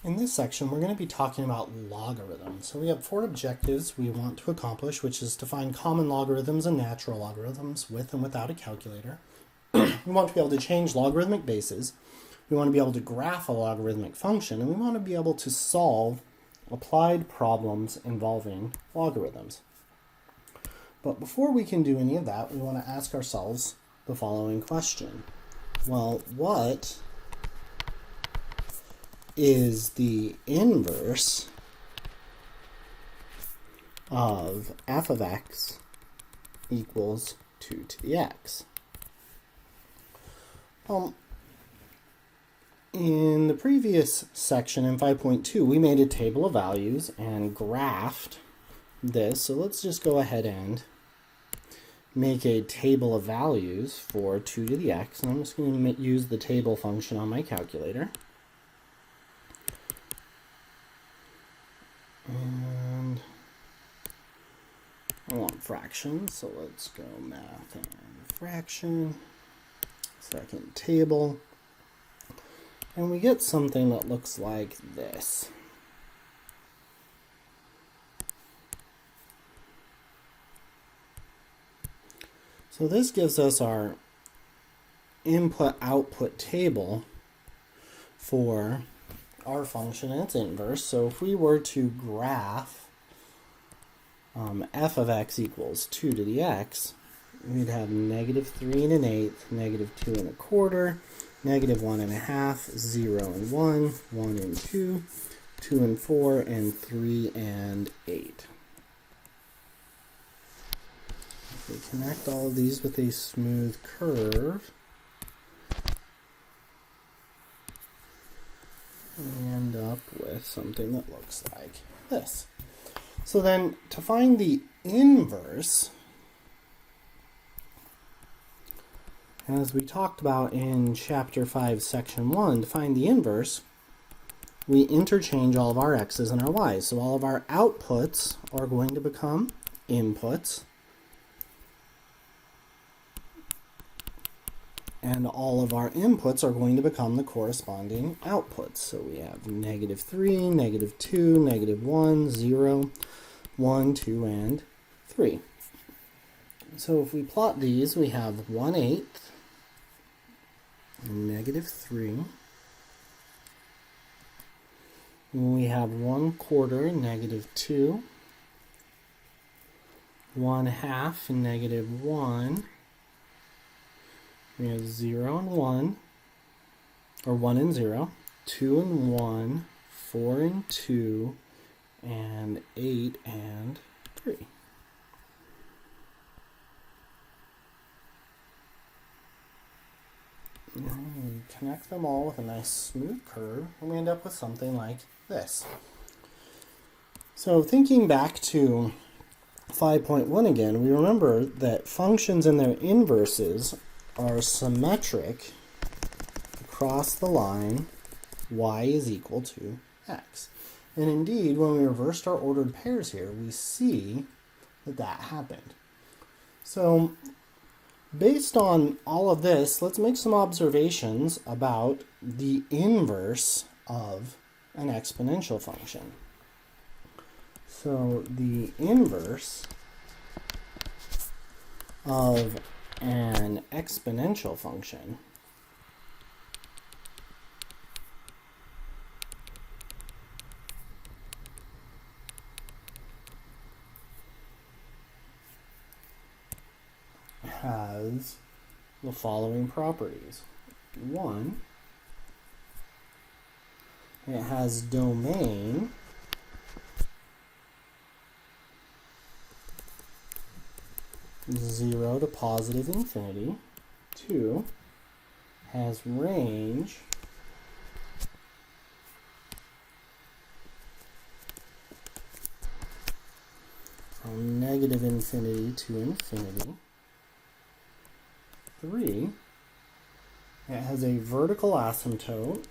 In this section, we're going to be talking about logarithms. So we have 4 objectives we want to accomplish, which is to find common logarithms and natural logarithms with and without a calculator. We want to be able to change logarithmic bases. We want to be able to graph a logarithmic function, and we want to be able to solve applied problems involving logarithms. But before we can do any of that, we want to ask ourselves the following question. Well, what is the inverse of f of x equals 2 to the x? In the previous section in 5.2, we made a table of values and graphed this. So let's just go ahead and make a table of values for 2 to the x. And I'm just going to use the table function on my calculator. And I want fractions, so let's go math and fraction, second table, and we get something that looks like this. So this gives us our input-output table for our function and its inverse. So if we were to graph f of x equals 2 to the x, we'd have negative 3 1/8, negative 2 1/4, negative 1 1/2, 0 and 1, 1 and 2, 2 and 4, and 3 and 8. If we connect all of these with a smooth curve, we end up with something that looks like this. So then, to find the inverse, as we talked about in Chapter 5, Section 1, to find the inverse, we interchange all of our x's and our y's. So all of our outputs are going to become inputs, and all of our inputs are going to become the corresponding outputs. So we have negative 3, negative 2, negative 1, 0, 1, 2, and 3. So if we plot these, we have 1/8, negative 3. And we have 1/4, negative 2. 1/2, negative 1. We have 0 and 1, or 1 and 0, 2 and 1, 4 and 2, and 8 and 3. And we connect them all with a nice smooth curve, and we end up with something like this. So thinking back to 5.1 again, we remember that functions and their inverses are symmetric across the line y is equal to x. And indeed, when we reversed our ordered pairs here, we see that that happened. So based on all of this, let's make some observations about the inverse of an exponential function. So the inverse of an exponential function has the following properties. 1, it has domain (0 to positive infinity). 2, has range from negative infinity to infinity. 3, it has a vertical asymptote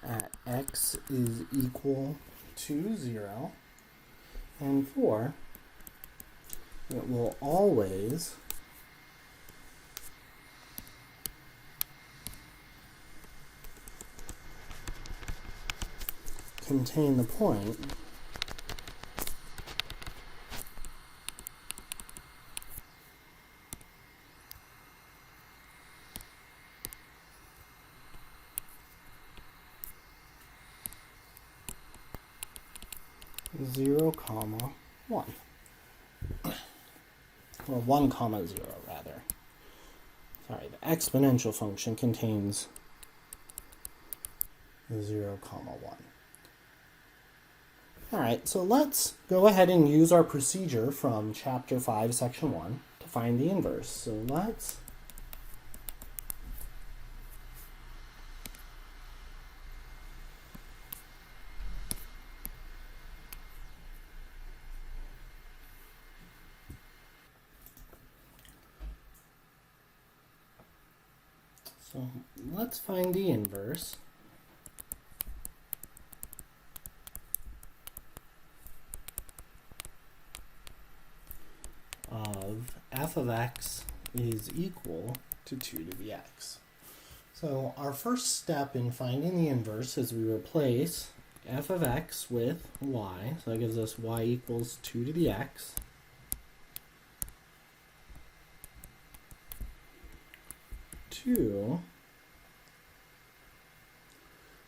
at x is equal to 0. And 4, it will always contain the point zero comma 1. Or 1 comma 0 rather. Sorry, the exponential function contains 0 comma 1. Alright, so let's go ahead and use our procedure from chapter 5 section 1 to find the inverse. So let's find the inverse of f of x is equal to 2 to the x. So our first step in finding the inverse is we replace f of x with y. So that gives us y equals 2 to the x.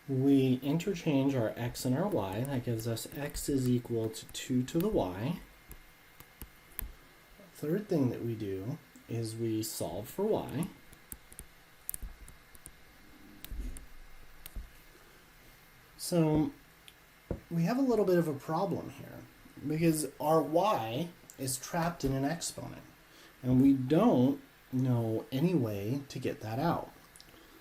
We interchange our x and our y. That gives us x is equal to 2 to the y. Third thing that we do is we solve for y. So we have a little bit of a problem here because our y is trapped in an exponent and we don't know any way to get that out.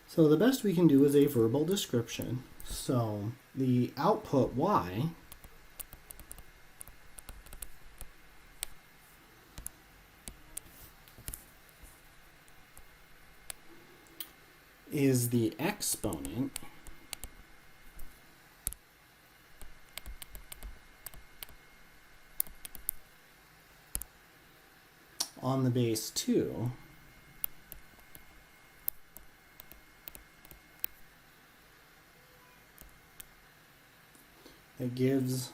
So the best we can do is a verbal description. So the output y is the exponent on the base 2 that gives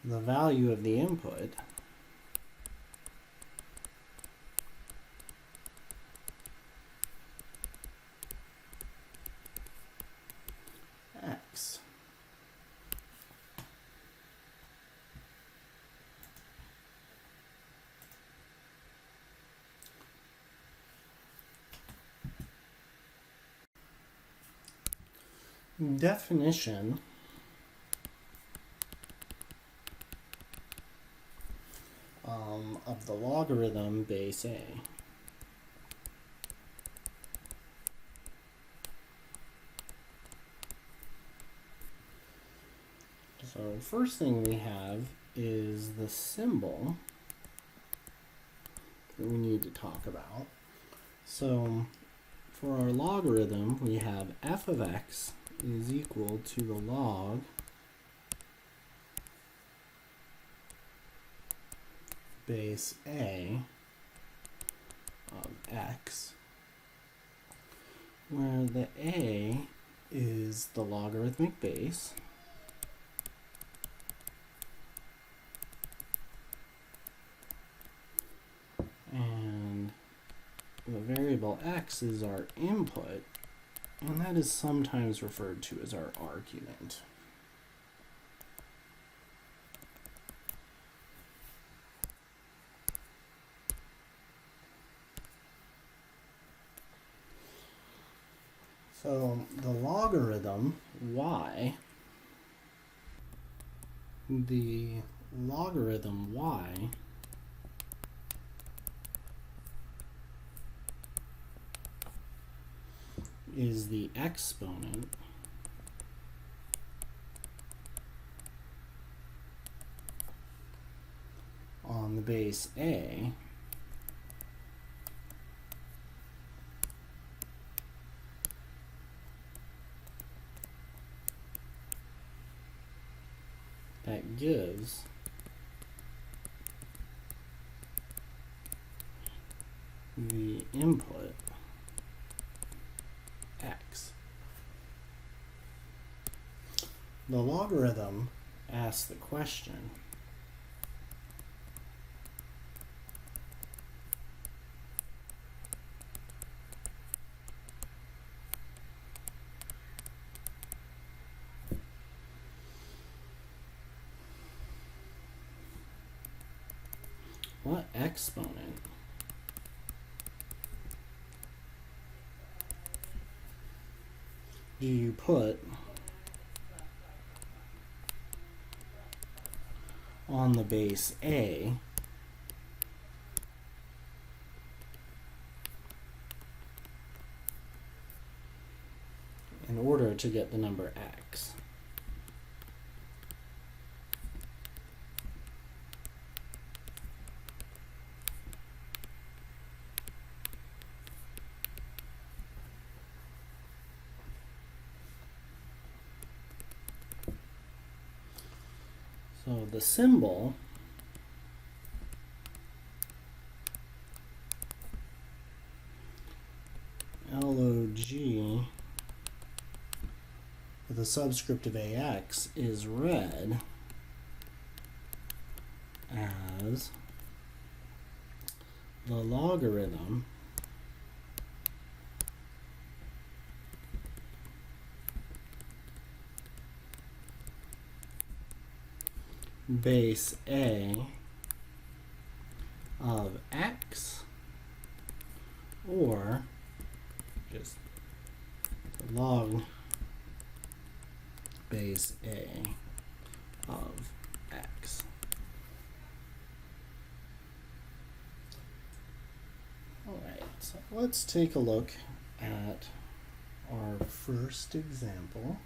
the value of the input x. Definition of the logarithm base A. So first thing we have is the symbol that we need to talk about. So for our logarithm, we have f of x is equal to the log base A of x, where the A is the logarithmic base, and the variable x is our input, and that is sometimes referred to as our argument. So the logarithm y is the exponent on the base A that gives the input the logarithm asks the question, what exponent do you put on the base A in order to get the number x? So the symbol log with a subscript of ax is read as the logarithm base A of x, or just log base A of x. All right, so let's take a look at our first example.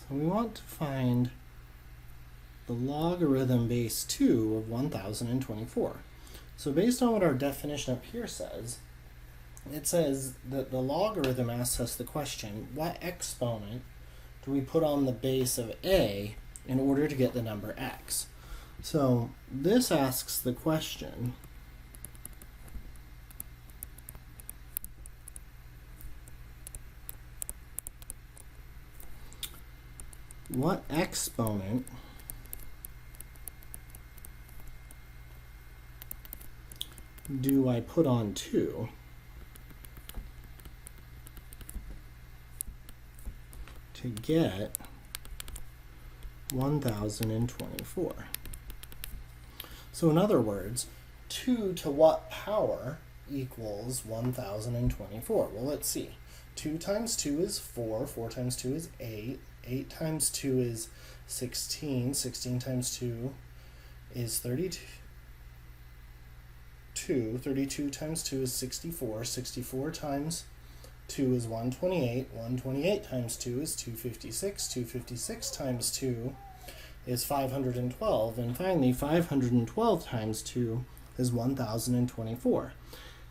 So we want to find the logarithm base 2 of 1024. So based on what our definition up here says, it says that the logarithm asks us the question, what exponent do we put on the base of A in order to get the number x? So this asks the question, what exponent do I put on 2 to get 1024? So in other words, 2 to what power equals 1024? Well, let's see. 2 times 2 is 4, 4 times 2 is 8, 8 times 2 is 16, 16 times 2 is 32, 32 times 2 is 64, 64 times 2 is 128, 128 times 2 is 256, 256 times 2 is 512, and finally 512 times 2 is 1024.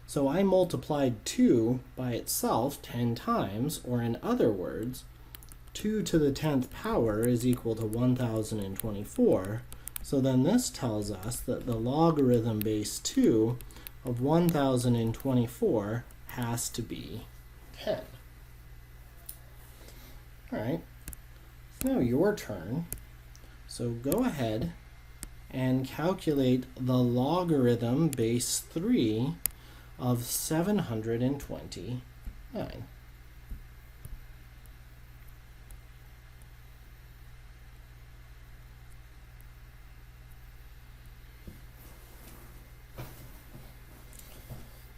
So I multiplied 2 by itself 10 times, or in other words, 2 to the 10th power is equal to 1024. So then this tells us that the logarithm base 2 of 1024 has to be 10. All right, it's now your turn. So go ahead and calculate the logarithm base 3 of 729.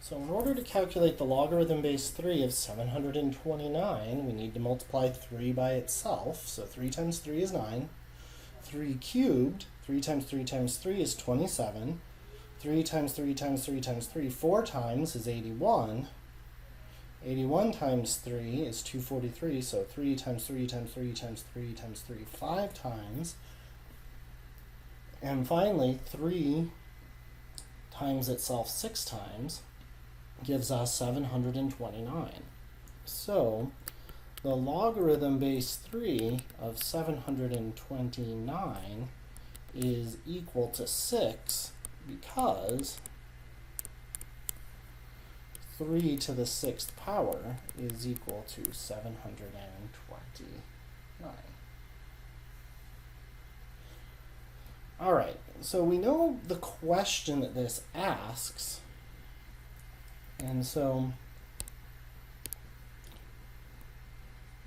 So in order to calculate the logarithm base 3 of 729, we need to multiply 3 by itself. So 3 times 3 is 9. 3 cubed, 3 times 3 times 3 is 27. 3 times 3 times 3 times 3, 4 times is 81. 81 times 3 is 243, so 3 times 3 times 3 times 3 times 3, 5 times. And finally, 3 times itself 6 times gives us 729. So the logarithm base 3 of 729 is equal to 6 because 3 to the 6th power is equal to 729. All right, so we know the question that this asks, and so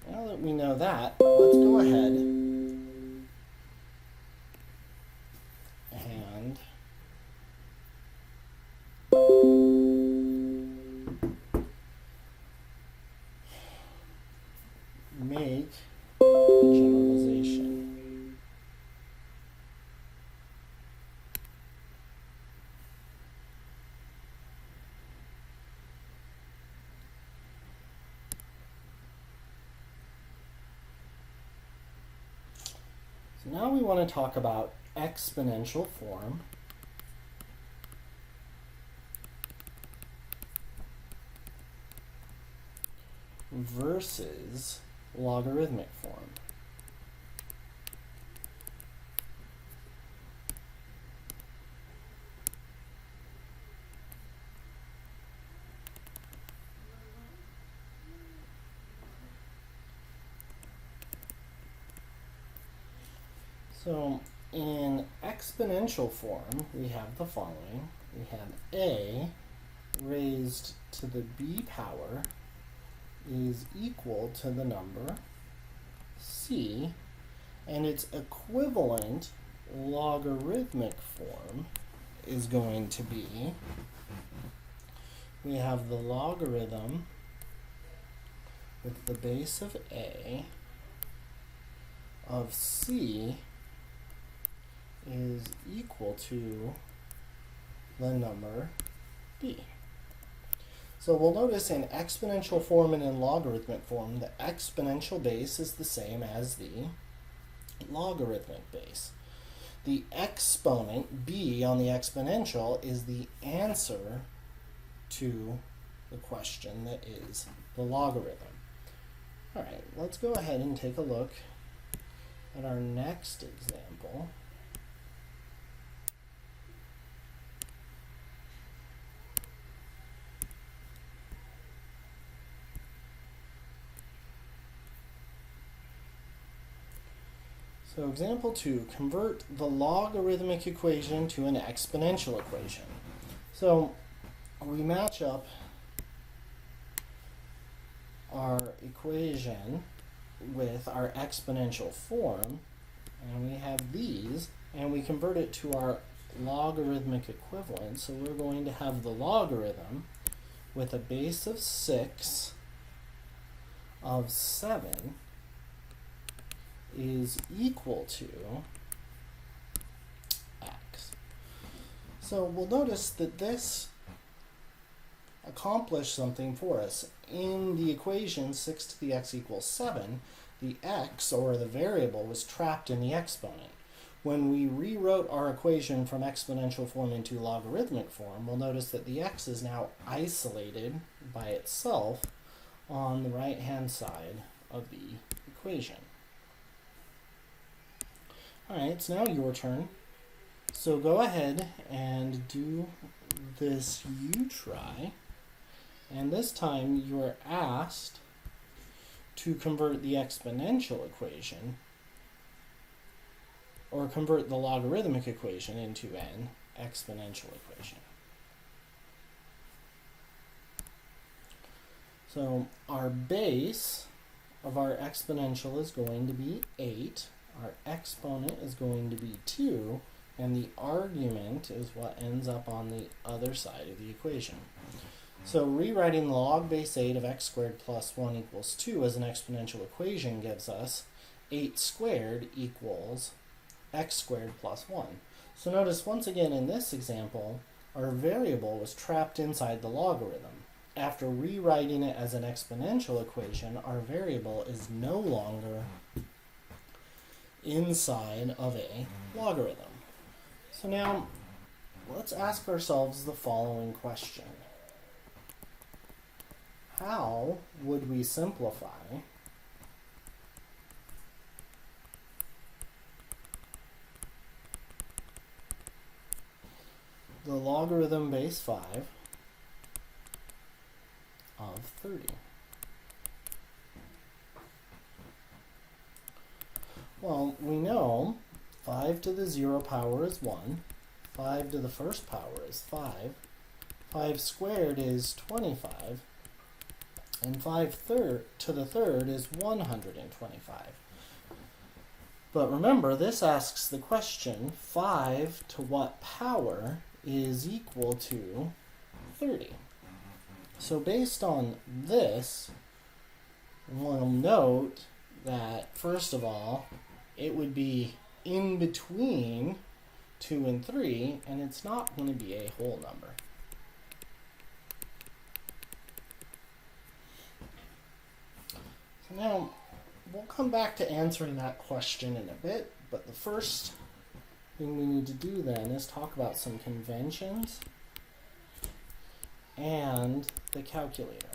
now that we know that, let's go ahead and make a generalization. So now we want to talk about exponential form versus logarithmic form. So in exponential form, we have the following. We have a raised to the b power is equal to the number c, and its equivalent logarithmic form is going to be, we have the logarithm with the base of a of c is equal to the number b. So we'll notice in exponential form and in logarithmic form, the exponential base is the same as the logarithmic base. The exponent, b, on the exponential is the answer to the question that is the logarithm. All right, let's go ahead and take a look at our next example. So example 2, convert the logarithmic equation to an exponential equation. So we match up our equation with our exponential form, and we have these, and we convert it to our logarithmic equivalent. So we're going to have the logarithm with a base of 6 of 7 is equal to x. So we'll notice that this accomplished something for us. In the equation 6 to the x equals 7, the x, or the variable, was trapped in the exponent. When we rewrote our equation from exponential form into logarithmic form, we'll notice that the x is now isolated by itself on the right-hand side of the equation. Alright, it's now your turn. So go ahead and do this u-try. And this time you're asked to convert the exponential equation, or convert the logarithmic equation into an exponential equation. So our base of our exponential is going to be 8. Our exponent is going to be 2, and the argument is what ends up on the other side of the equation. So rewriting log base 8 of x squared plus 1 equals 2 as an exponential equation gives us 8 squared equals x squared plus 1. So notice once again in this example, our variable was trapped inside the logarithm. After rewriting it as an exponential equation, our variable is no longer inside of a logarithm. So now let's ask ourselves the following question. How would we simplify the logarithm base 5 of 30? Well, we know 5 to the 0 power is 1, 5 to the first power is 5, 5 squared is 25, and 5 to the third is 125. But remember, this asks the question, 5 to what power is equal to 30? So based on this, we'll note that, first of all, it would be in between 2 and 3, and it's not going to be a whole number. So now, we'll come back to answering that question in a bit, but the first thing we need to do then is talk about some conventions and the calculator.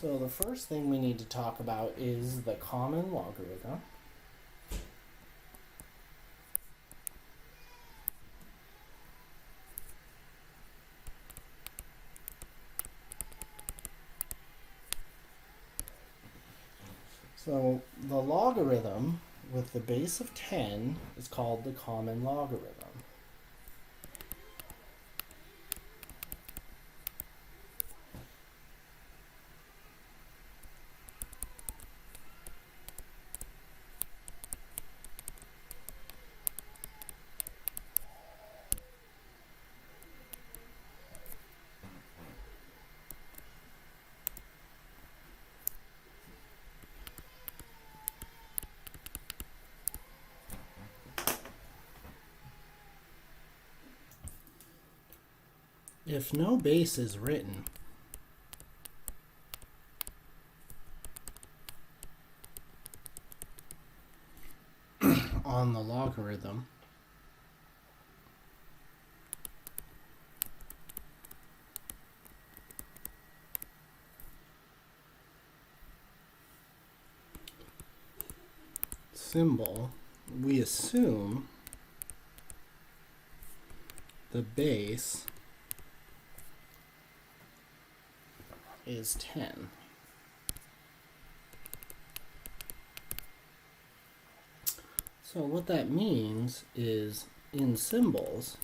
So the first thing we need to talk about is the common logarithm. So the logarithm with the base of 10 is called the common logarithm. If no base is written, on the logarithm, symbol, we assume the base is 10. So what that means is, in symbols,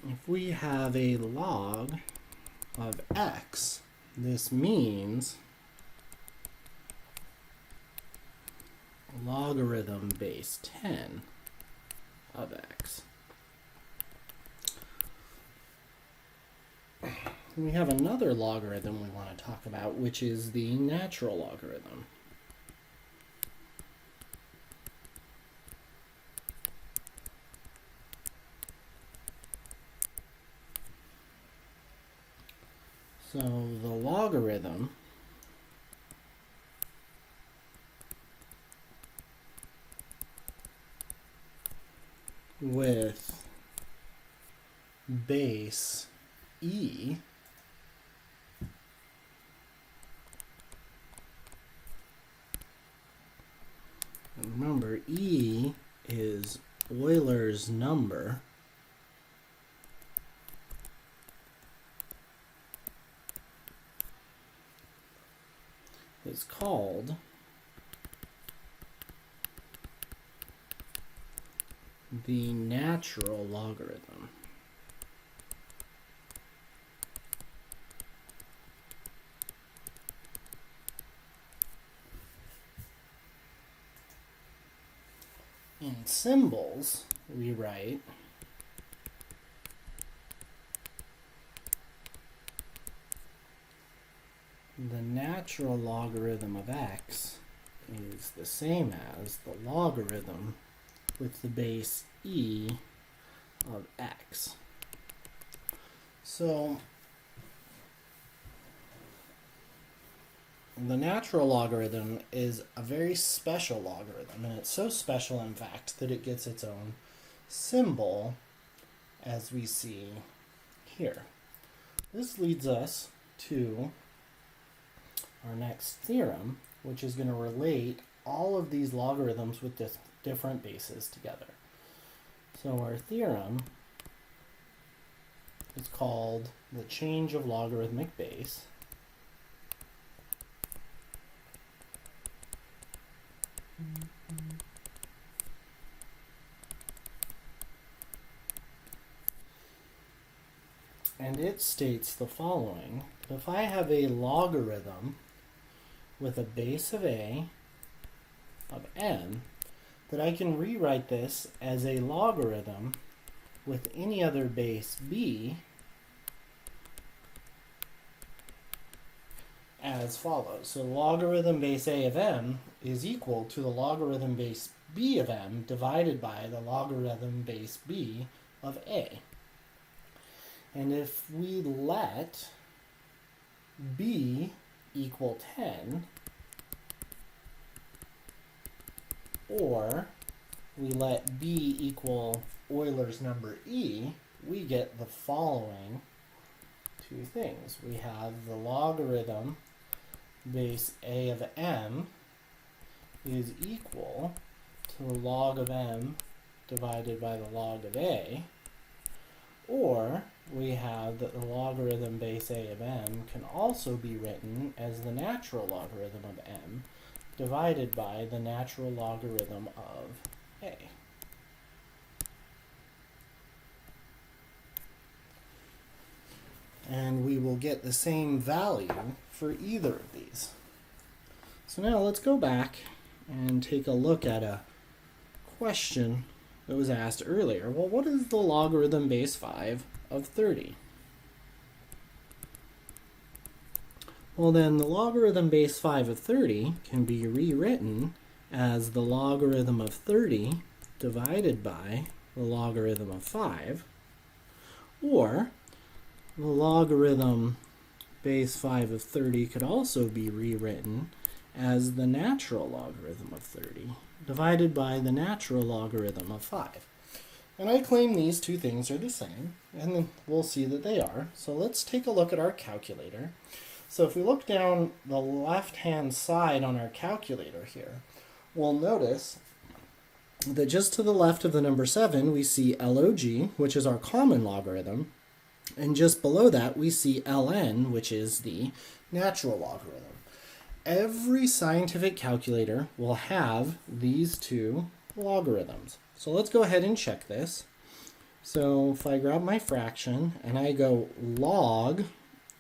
if we have a log of x, this means logarithm base 10 of x. We have another logarithm we want to talk about, which is the natural logarithm. So the logarithm with base e remember, E is Euler's number. Is called the natural logarithm. In symbols, we write the natural logarithm of x is the same as the logarithm with the base e of x. So the natural logarithm is a very special logarithm, and it's so special, in fact, that it gets its own symbol, as we see here. This leads us to our next theorem, which is going to relate all of these logarithms with different bases together. So our theorem is called the change of logarithmic base. And it states the following: if I have a logarithm with a base of a of m, that I can rewrite this as a logarithm with any other base b as follows. So logarithm base a of m is equal to the logarithm base b of m divided by the logarithm base b of a. And if we let b equal 10, or we let b equal Euler's number e, we get the following two things. We have the logarithm base a of m is equal to the log of m divided by the log of a, or we have that the logarithm base a of m can also be written as the natural logarithm of m divided by the natural logarithm of a. And we will get the same value for either of these. So now let's go back and take a look at a question that was asked earlier. Well, what is the logarithm base 5 of 30? Well, then the logarithm base 5 of 30 can be rewritten as the logarithm of 30 divided by the logarithm of 5, or the logarithm base 5 of 30 could also be rewritten as the natural logarithm of 30 divided by the natural logarithm of 5. And I claim these two things are the same, and then we'll see that they are. So let's take a look at our calculator. So if we look down the left-hand side on our calculator here, we'll notice that just to the left of the number 7, we see log, which is our common logarithm, and just below that, we see ln, which is the natural logarithm. Every scientific calculator will have these two logarithms. So let's go ahead and check this. So if I grab my fraction and I go log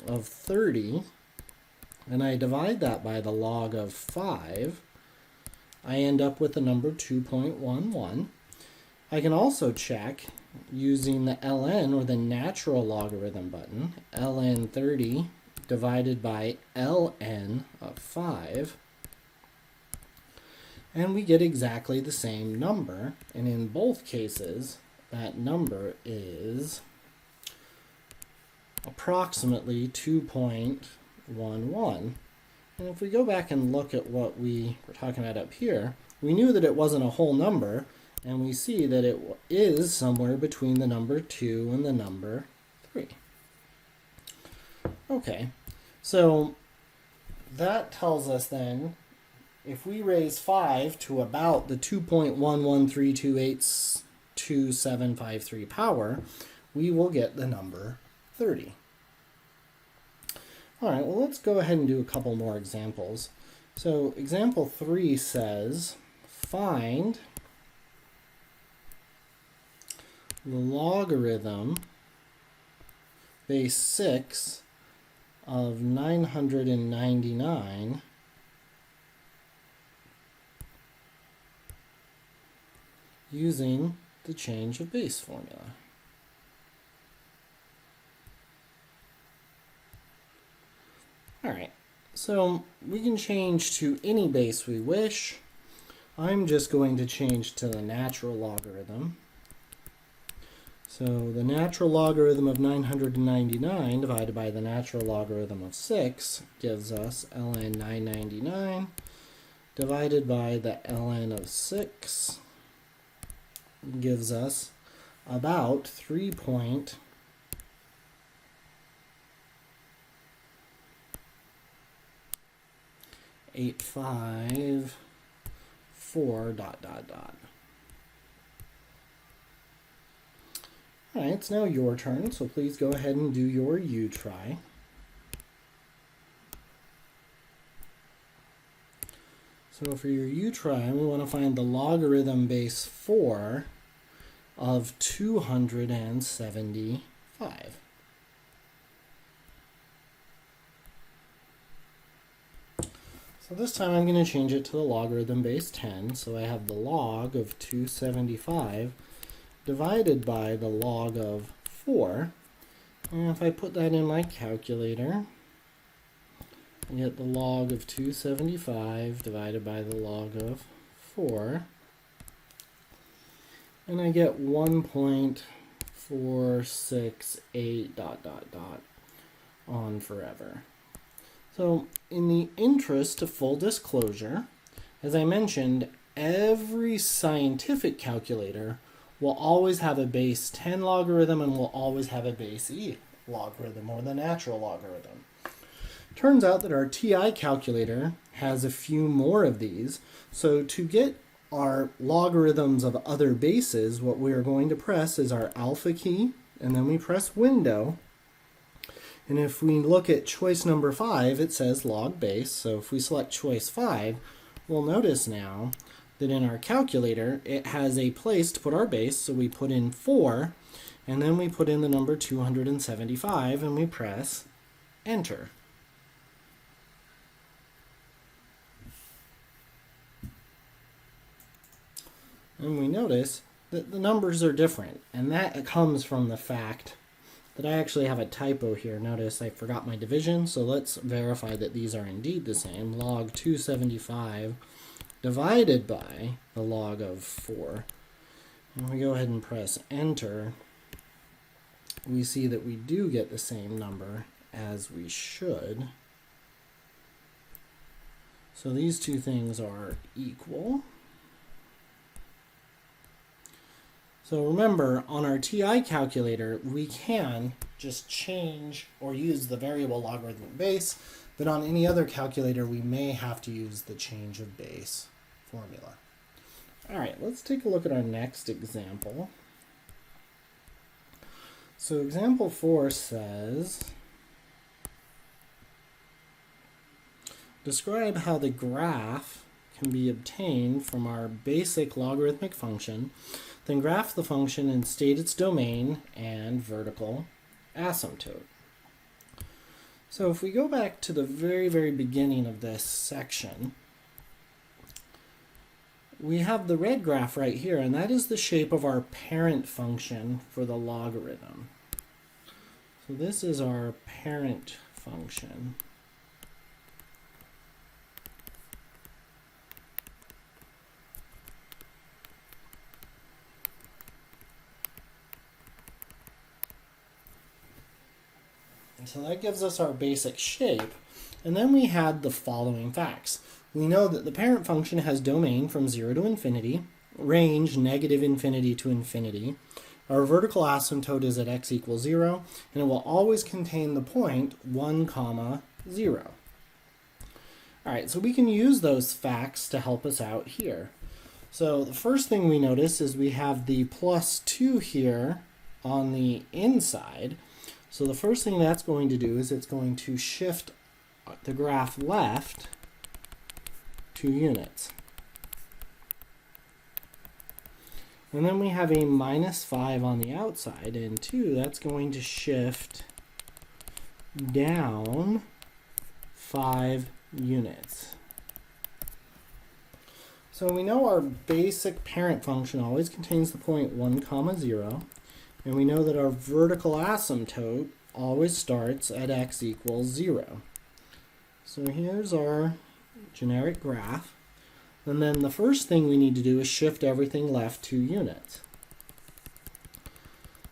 of 30, and I divide that by the log of 5, I end up with the number 2.11. I can also check using the ln, or the natural logarithm button, ln 30 divided by ln of 5, and we get exactly the same number, and in both cases that number is approximately 2.11. And if we go back and look at what we were talking about up here, we knew that it wasn't a whole number, and we see that it is somewhere between the number 2 and the number 3. Okay, so that tells us then, if we raise 5 to about the 2.1132822753 power, we will get the number 30. All right, well, let's go ahead and do a couple more examples. So example 3 says, find the logarithm base 6 of 999 using the change of base formula. All right, so we can change to any base we wish. I'm just going to change to the natural logarithm. So the natural logarithm of 999 divided by the natural logarithm of 6 gives us ln 999 divided by the ln of 6 gives us about 3.0. 854 dot dot dot. All right, it's now your turn, so please go ahead and do your U try. So for your U try, we want to find the logarithm base 4 of 275. So this time I'm going to change it to the logarithm base 10. So I have the log of 275 divided by the log of 4. And if I put that in my calculator, I get the log of 275 divided by the log of 4. And I get 1.468 dot dot dot on forever. So in the interest of full disclosure, as I mentioned, every scientific calculator will always have a base 10 logarithm and will always have a base e logarithm, or the natural logarithm. Turns out that our TI calculator has a few more of these. So to get our logarithms of other bases, what we are going to press is our alpha key, and then we press window. And if we look at choice number 5, it says log base. So if we select choice 5, we'll notice now that in our calculator, it has a place to put our base. So we put in 4, and then we put in the number 275, and we press enter. And we notice that the numbers are different, and that comes from the fact that I actually have a typo here. Notice I forgot my division, so let's verify that these are indeed the same. Log 275 divided by the log of 4. And we go ahead and press enter. We see that we do get the same number as we should. So these two things are equal. So remember, on our TI calculator, we can just change or use the variable logarithmic base, but on any other calculator, we may have to use the change of base formula. All right, let's take a look at our next example. So example 4 says, describe how the graph can be obtained from our basic logarithmic function. Then graph the function and state its domain and vertical asymptote. So if we go back to the very, very beginning of this section, we have the red graph right here, and that is the shape of our parent function for the logarithm. So this is our parent function. So that gives us our basic shape. And then we had the following facts. We know that the parent function has domain from 0 to infinity, range negative infinity to infinity. Our vertical asymptote is at x equals 0, and it will always contain the point 1, 0. All right, so we can use those facts to help us out here. So the first thing we notice is we have the +2 here on the inside. So the first thing that's going to do is it's going to shift the graph left 2 units. And then we have a -5 on the outside, and 2, that's going to shift down 5 units. So we know our basic parent function always contains the point 1, 0. And we know that our vertical asymptote always starts at x equals 0. So here's our generic graph. And then the first thing we need to do is shift everything left 2 units.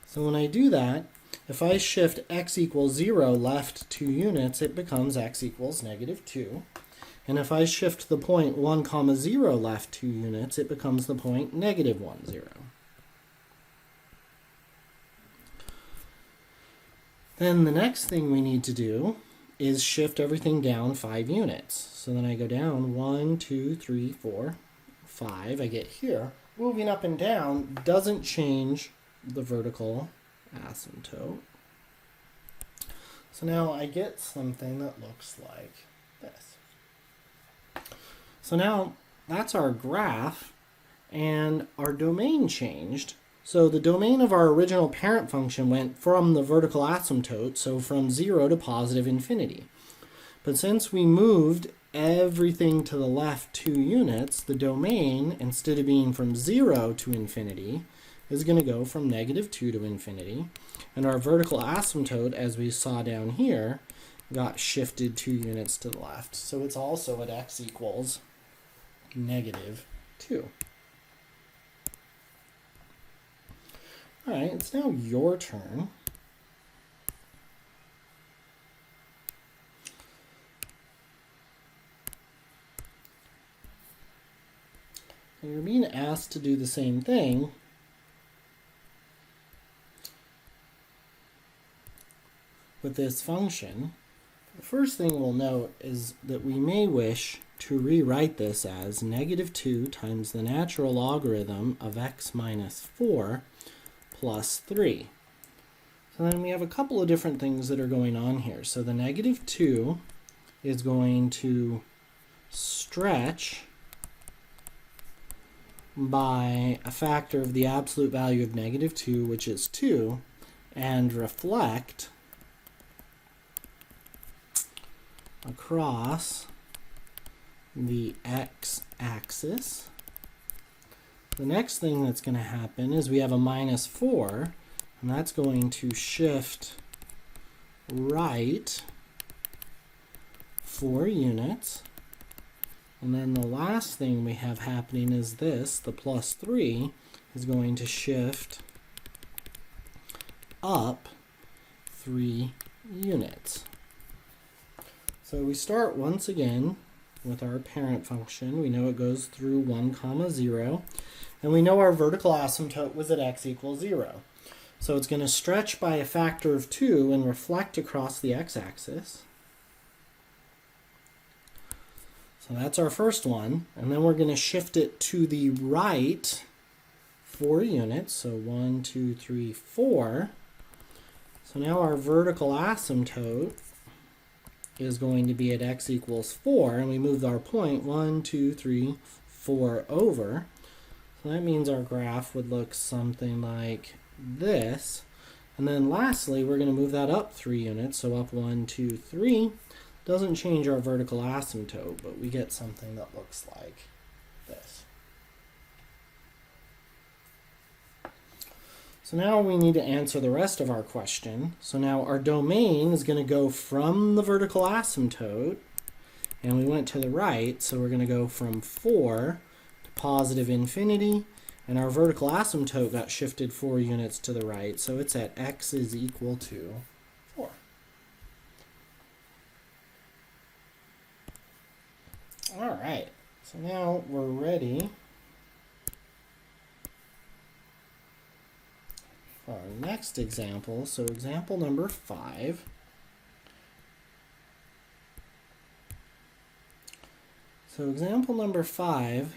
So when I do that, if I shift x equals 0 left 2 units, it becomes x equals -2. And if I shift the point 1, 0 left 2 units, it becomes the point -1, 0. Then the next thing we need to do is shift everything down 5 units. So then I go down 1, 2, 3, 4, 5. I get here. Moving up and down doesn't change the vertical asymptote. So now I get something that looks like this. So now that's our graph, and our domain changed. So the domain of our original parent function went from the vertical asymptote, so from 0 to positive infinity. But since we moved everything to the left 2 units, the domain, instead of being from 0 to infinity, is going to go from -2 to infinity. And our vertical asymptote, as we saw down here, got shifted 2 units to the left. So it's also at x equals -2. All right, it's now your turn. And you're being asked to do the same thing with this function. The first thing we'll note is that we may wish to rewrite this as -2 times the natural logarithm of x minus 4 plus 3. So then we have a couple of different things that are going on here. So the -2 is going to stretch by a factor of the absolute value of -2, which is 2, and reflect across the x-axis. The next thing that's going to happen is we have a -4, and that's going to shift right 4 units. And then the last thing we have happening is this, the +3 is going to shift up 3 units. So we start once again with our parent function. We know it goes through 1, 0, and we know our vertical asymptote was at x equals 0. So it's going to stretch by a factor of 2 and reflect across the x-axis. So that's our first one, and then we're going to shift it to the right 4 units, so 1, 2, 3, 4. So now our vertical asymptote is going to be at x equals 4, and we move our point 1, 2, 3, 4 over. So that means our graph would look something like this. And then lastly, we're going to move that up 3 units, so up 1, 2, 3. Doesn't change our vertical asymptote, but we get something that looks like this. So now we need to answer the rest of our question. So now our domain is going to go from the vertical asymptote, and we went to the right, so we're going to go from 4 to positive infinity, and our vertical asymptote got shifted 4 units to the right, so it's at x is equal to 4. All right, so now we're ready for our next example. So example number 5. So example number 5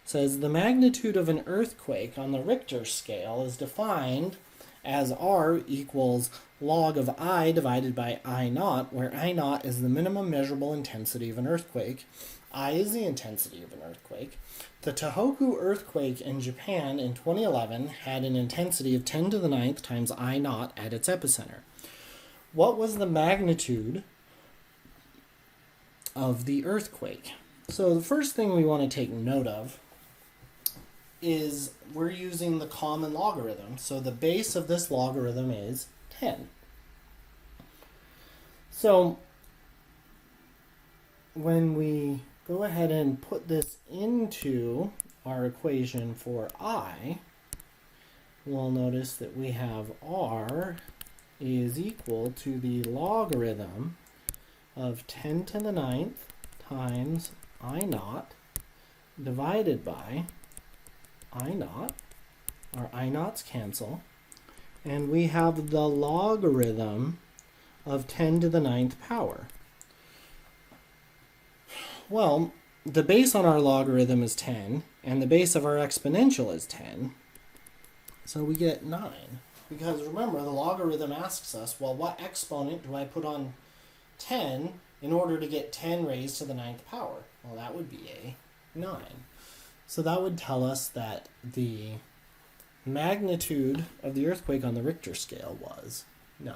says the magnitude of an earthquake on the Richter scale is defined as r equals log of I divided by I naught, where I naught is the minimum measurable intensity of an earthquake. I is the intensity of an earthquake. The Tohoku earthquake in Japan in 2011 had an intensity of 10 to the 9th times I naught at its epicenter. What was the magnitude of the earthquake? So the first thing we want to take note of is we're using the common logarithm. So the base of this logarithm is 10. So when we go ahead and put this into our equation for I, we'll notice that we have r is equal to the logarithm of 10 to the 9th times I naught divided by I naught. Our I naughts cancel. And we have the logarithm of 10 to the 9th power? Well, the base on our logarithm is 10, and the base of our exponential is 10, so we get 9. Because remember, the logarithm asks us, well, what exponent do I put on 10 in order to get 10 raised to the 9th power? Well, that would be a 9. So that would tell us that the magnitude of the earthquake on the Richter scale was 9.